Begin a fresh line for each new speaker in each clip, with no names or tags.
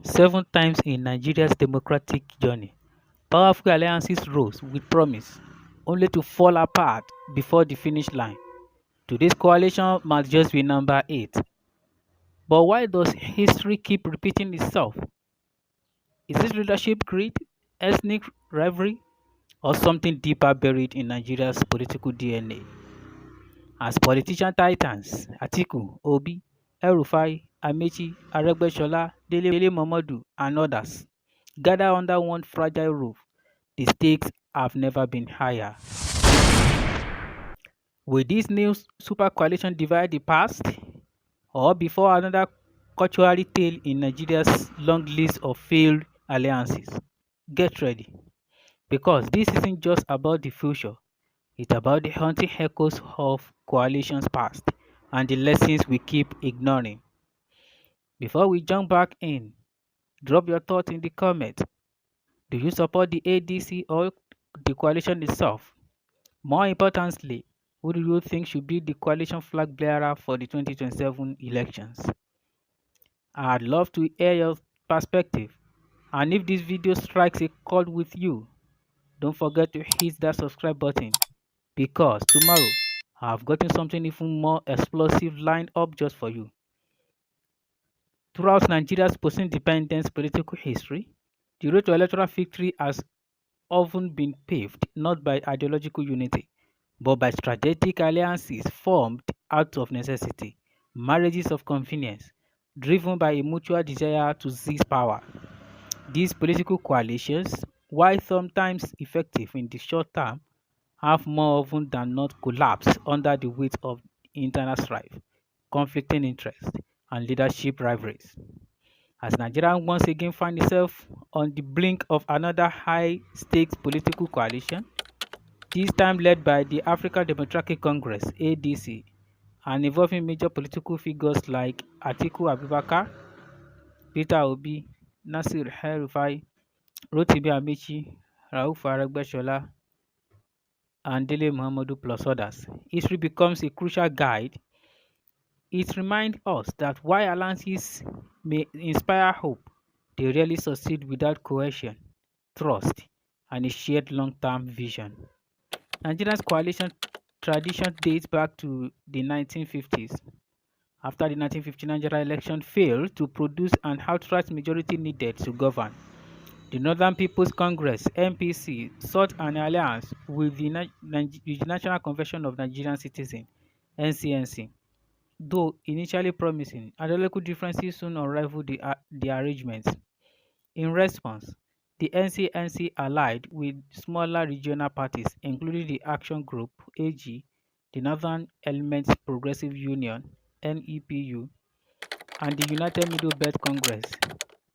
Seven times in Nigeria's democratic journey, powerful alliances rose with promise, only to fall apart before the finish line. Today's coalition must just be number 8. But why does history keep repeating itself? Is it leadership greed, ethnic rivalry, or something deeper buried in Nigeria's political DNA? As politician titans Atiku, Obi, El-Rufai, Amaechi, Aregbesola, Dele Momodu, and others gather under one fragile roof, the stakes have never been higher. Will this new super coalition divide the past, or before another cautionary tale in Nigeria's long list of failed alliances? Get ready, because this isn't just about the future, it's about the haunting echoes of coalitions past and the lessons we keep ignoring. Before we jump back in, drop your thoughts in the comments. Do you support the ADC or the coalition itself? More importantly, who do you think should be the coalition flag bearer for the 2027 elections? I'd love to hear your perspective. And if this video strikes a chord with you, don't forget to hit that subscribe button because tomorrow I've gotten something even more explosive lined up just for you. Throughout Nigeria's post-independence political history, the road to electoral victory has often been paved not by ideological unity, but by strategic alliances formed out of necessity, marriages of convenience, driven by a mutual desire to seize power. These political coalitions, while sometimes effective in the short term, have more often than not collapsed under the weight of internal strife, conflicting interests, and leadership rivalries. As Nigeria once again finds itself on the brink of another high-stakes political coalition, this time led by the African Democratic Congress (ADC) and involving major political figures like Atiku Abubakar, Peter Obi, Nasir El-Rufai, Rotimi Amaechi, Rauf Aregbesola, and Dele Momodu plus others. History becomes a crucial guide. It reminds us that while alliances may inspire hope, they rarely succeed without cohesion, trust, and a shared long-term vision. Nigeria's coalition tradition dates back to the 1950s. After the 1959 general election failed to produce an outright majority needed to govern, the Northern People's Congress (NPC) sought an alliance with the National Convention of Nigerian Citizens (NCNC). Though initially promising, ideological differences soon unraveled the arrangements. In response, the NCNC allied with smaller regional parties, including the Action Group (AG), the Northern Elements Progressive Union (NEPU), and the United Middle Belt Congress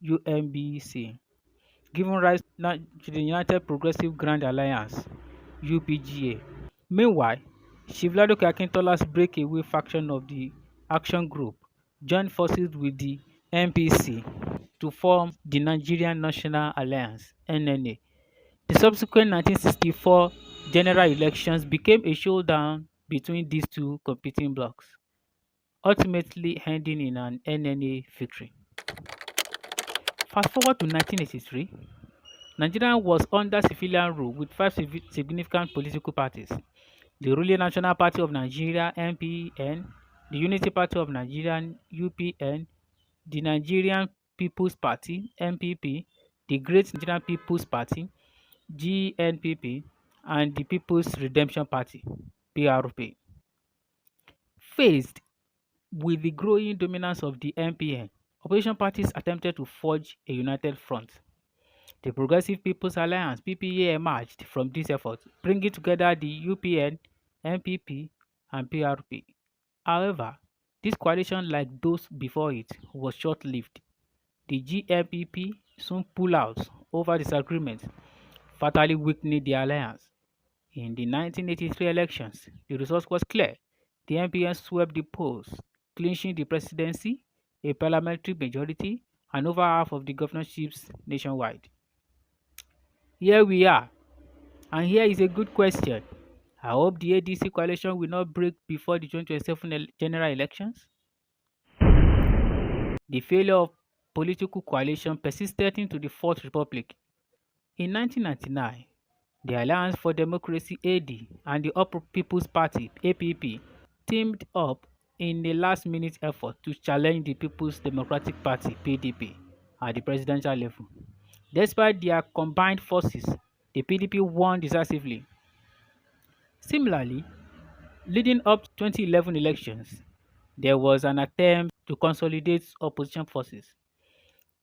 (UMBC), giving rise to the United Progressive Grand Alliance (UPGA). Meanwhile, Chief Ladoke Akintola's breakaway faction of the Action Group joined forces with the NPC to form the Nigerian National Alliance (NNA). The subsequent 1964 general elections became a showdown between these two competing blocs, ultimately ending in an NNA victory. Fast forward to 1983, Nigeria was under civilian rule with five significant political parties: the ruling National Party of Nigeria (NPN), the Unity Party of Nigeria (UPN), the Nigerian People's Party (NPP), the Great Nigerian People's Party (GNPP), and the People's Redemption Party (PRP). Faced with the growing dominance of the NPN, opposition parties attempted to forge a united front. The Progressive People's Alliance (PPA) emerged from this effort, bringing together the UPN, NPP, and PRP. However, this coalition, like those before it, was short-lived. The GNPP soon pulled out over disagreements, fatally weakening the alliance. In the 1983 elections, the result was clear. The NPN swept the polls, clinching the presidency, a parliamentary majority, and over half of the governorships nationwide. Here we are, and here is a good question. I hope the ADC coalition will not break before the 2027 general elections. The failure of political coalition persisted into the Fourth Republic. In 1999, the Alliance for Democracy (AD) and the All People's Party (APP) teamed up in a last-minute effort to challenge the People's Democratic Party (PDP) at the presidential level. Despite their combined forces, the PDP won decisively. Similarly, leading up to 2011 elections, there was an attempt to consolidate opposition forces.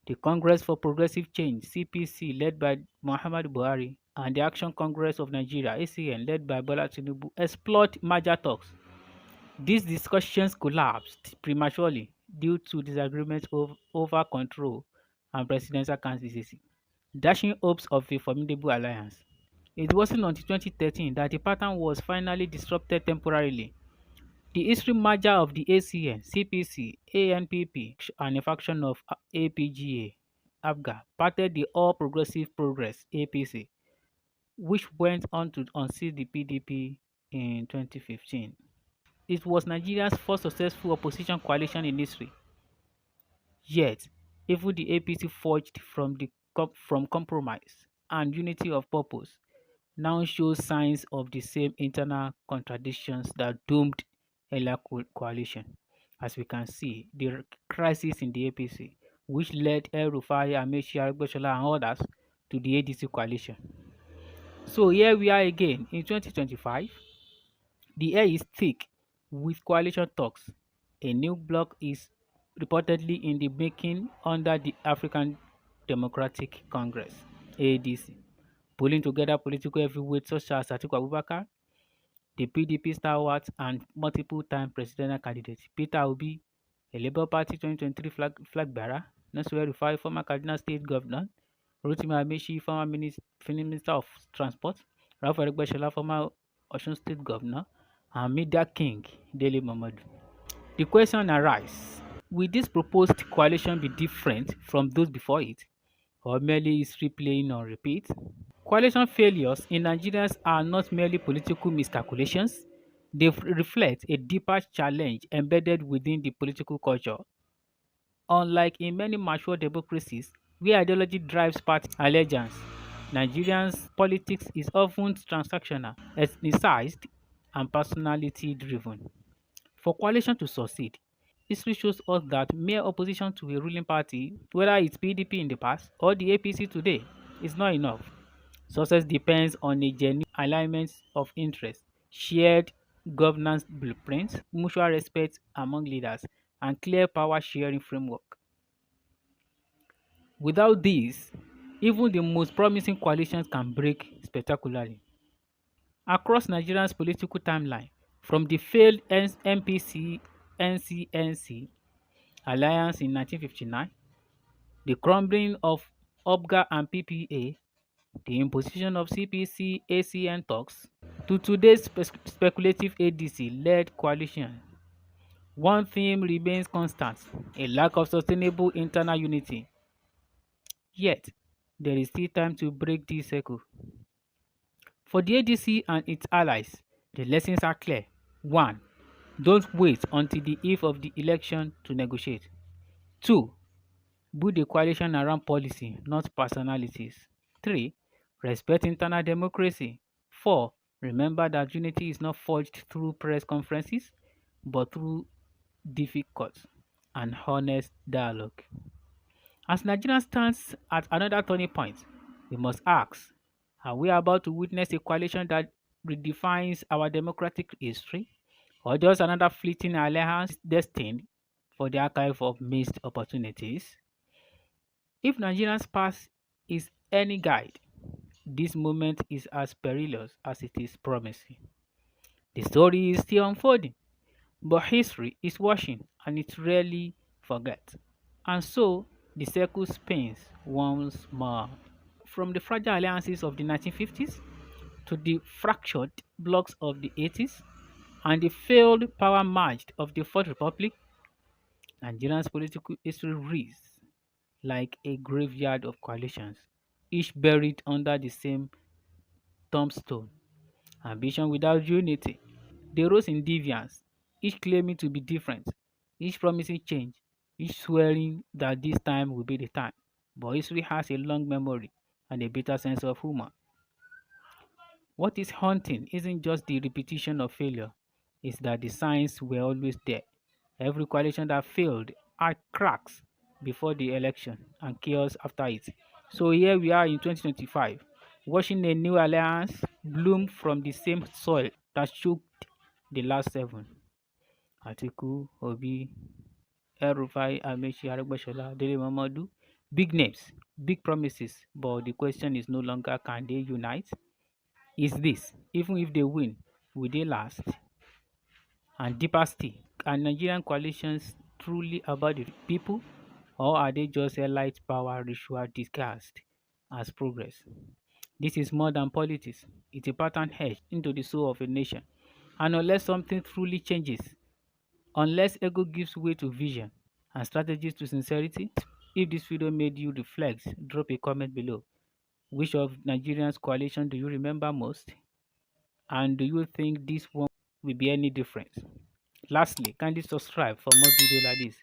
The Congress for Progressive Change (CPC) led by Muhammadu Buhari and the Action Congress of Nigeria (ACN) led by Bola Tinubu explored merger talks. These discussions collapsed prematurely due to disagreements over control and presidential candidacy, dashing hopes of a formidable alliance. It wasn't until 2013 that the pattern was finally disrupted temporarily. The history merger of the ACN, CPC, ANPP, and a faction of APGA, APGA, parted the All Progressive Progress (APC), which went on to unseat the PDP in 2015. It was Nigeria's first successful opposition coalition in history. Yet, even the APC forged from compromise and unity of purpose now shows signs of the same internal contradictions that doomed earlier coalition. As we can see, the crisis in the APC, which led El-Rufai, Amaechi, Aregbesola, and others to the ADC coalition. So here we are again in 2025. The air is thick with coalition talks. A new bloc is reportedly in the making under the African Democratic Congress (ADC), pulling together political heavyweights such as Atiku Abubakar, the PDP stalwart and multiple-time presidential candidate Peter Obi, a Labour Party 2023 flag bearer, Nasir El-Rufai, former Kaduna State Governor, Rotimi Amaechi, former Minister of Transport, Rauf Aregbesola, former Osun State Governor, and media king Dele Momodu. The question arises, will this proposed coalition be different from those before it, or merely is replaying on repeat? Coalition failures in Nigeria are not merely political miscalculations, they reflect a deeper challenge embedded within the political culture. Unlike in many mature democracies where ideology drives party allegiance, Nigerians' politics is often transactional, ethnicized, and personality driven. For coalition to succeed, history shows us that mere opposition to a ruling party, whether it's PDP in the past or the APC today, is not enough. Success depends on a genuine alignment of interests, shared governance blueprints, mutual respect among leaders, and clear power sharing framework. Without these, even the most promising coalitions can break spectacularly. Across Nigeria's political timeline, from the failed MPC NCNC alliance in 1959, the crumbling of OPGA and PPA, the imposition of CPC ACN talks, to today's speculative ADC-led coalition, one theme remains constant: a lack of sustainable internal unity. Yet, there is still time to break this cycle. For the ADC and its allies, the lessons are clear. 1. Don't wait until the eve of the election to negotiate. 2. Build a coalition around policy, not personalities. 3. Respect internal democracy. 4. Remember that unity is not forged through press conferences, but through difficult and honest dialogue. As Nigeria stands at another turning point, we must ask, are we about to witness a coalition that redefines our democratic history, or just another fleeting alliance destined for the archive of missed opportunities? If Nigeria's past is any guide, this moment is as perilous as it is promising. The story is still unfolding, but history is watching and it rarely forgets. And so the circle spins once more. From the fragile alliances of the 1950s to the fractured blocs of the 80s and the failed power merge of the Fourth Republic, Nigeria's political history reads like a graveyard of coalitions, each buried under the same tombstone. Ambition without unity. They rose in deviance, each claiming to be different, each promising change, each swearing that this time will be the time. But history has a long memory and a bitter sense of humor. What is haunting isn't just the repetition of failure, it's that the signs were always there. Every coalition that failed had cracks before the election and chaos after it. So here we are in 2025, watching a new alliance bloom from the same soil that shook the last seven. Atiku, Obi, El-Rufai, Amaechi, Aregbesola, Dele Momodu. Big names, big promises, but the question is no longer can they unite? Is this, even if they win, will they last? And deeper still, are Nigerian coalitions truly about the people, or are they just a light power ritual disguised as progress? This is more than politics. It's a pattern etched into the soul of a nation. And unless something truly changes, unless ego gives way to vision and strategies to sincerity, if this video made you reflect, drop a comment below. Which of Nigerians coalition do you remember most? And do you think this one will be any different? Lastly, kindly subscribe for more videos like this.